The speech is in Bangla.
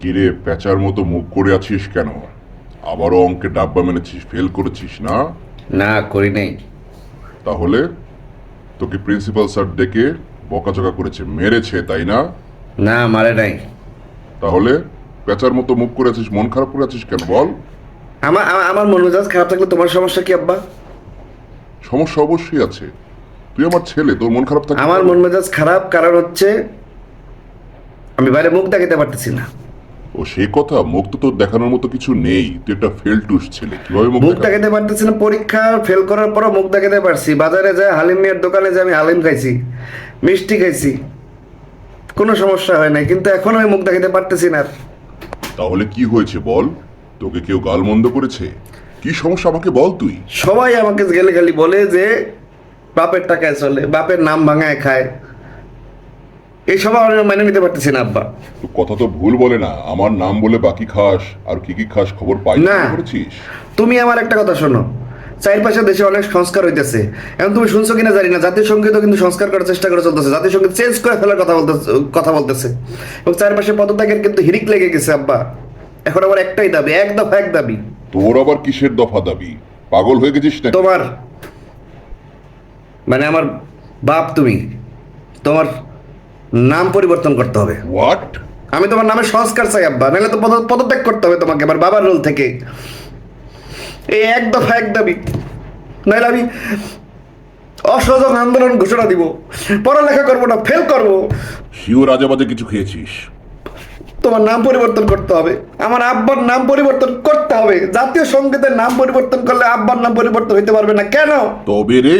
কিরে প্যাঁচার মতো মুখ করে আছিস কেন? আবারও অঙ্কে ডাব্বা মেনেছিস, ফেল করেছিস না? না, করি নাই। তাহলে তোকে প্রিন্সিপাল স্যার ডেকে বকাঝকা করেছে, মেরেছে, তাই না? না, মারে নাই। তাহলে প্যাঁচার মতো মুখ করে আছিস, মন খারাপ করে আছিস কেন বল? আমার মন মেজাজ খারাপ থাকলে তোমার সমস্যা কি আব্বা? সমস্যা অবশ্যই আছে। তুই আমার ছেলে, তোর মন খারাপ থাকে আমার কেন? মন মেজাজ খারাপ কারণ হচ্ছে আমি বাইরে মুখ দেখাতে পারতেছি না। ও সেই কথা, মুখ তো তোর দেখানোর মতো কিছু নেই, তুই একটা ফেলটুস ছেলে, কিভাবে মুখ মুখ দেখাবি? দেখাতে পারতেছি না, পরীক্ষা ফেল করার পরও মুখ দেখাতে পারছি। বাজারে যায় হালিম মিয়ার দোকানে যে আমি হালিম খাইছি, মিষ্টি খাইছি, কোনো সমস্যা হয় নাই, কিন্তু এখন আমি মুখ দেখাতে পারতেছি না আর। তাহলে কি হয়েছে বল? তোকে কেউ গালমন্দ করেছে? কি সমস্যা আমাকে বল তুই। সবাই আমাকে গেলে খালি বলে যে বাপের টাকায় চলে, বাপের নাম ভাঙায় খায়। এইসব আমি মেনে নিতে পারতেছি না আব্বা। তো কথা তো ভুল বলে না, আমার নাম বলে বাকি খাস, আর কি কি খাস খবর পাই না। করেছিস? তুমি আমার একটা কথা শোনো, চারপাশে দেশে অনেক সংস্কার হইতেছে। এখন তুমি শুনছো কিনা জানি না, জাতীয় সঙ্গীতও কিন্তু সংস্কার করার চেষ্টা করে চলতেছে, জাতীয় সঙ্গীত চেঞ্জ করে ফেলার কথা বলতেছে। এবং চারপাশে পদত্যাগের কিন্তু হিরিক লেগে গেছে আব্বা। এখন আবার একটাই দাবি, এক দফা এক দাবি। তোর আবার কিসের দফা দাবি? পাগল হয়ে গেছিস না? তোমার মানে আমার বাপ, তুমি তোমার নাম পরিবর্তন করতে হবে। হোয়াট? আমি তোমার নামে সংস্কার চাই আব্বা, নাহলে তো পদত্যাগ করতে হবে তোমাকে আমার বাবার রোল থেকে। এই এক দফা এক দাবি, নাহলে আমি অসহযোগ আন্দোলন ঘোষণা দিব, পড়ালেখা করবো না, ফেল করবো। শিওর আজেবাজে কিছু খেয়েছিস? তোমার নাম পরিবর্তন করতে হবে, আমার আব্বার নাম পরিবর্তন করতে হবে। জাতীয় সঙ্গীতের নাম পরিবর্তন করলে আব্বার নাম পরিবর্তন হইতে পারবে না কেন? তবে রে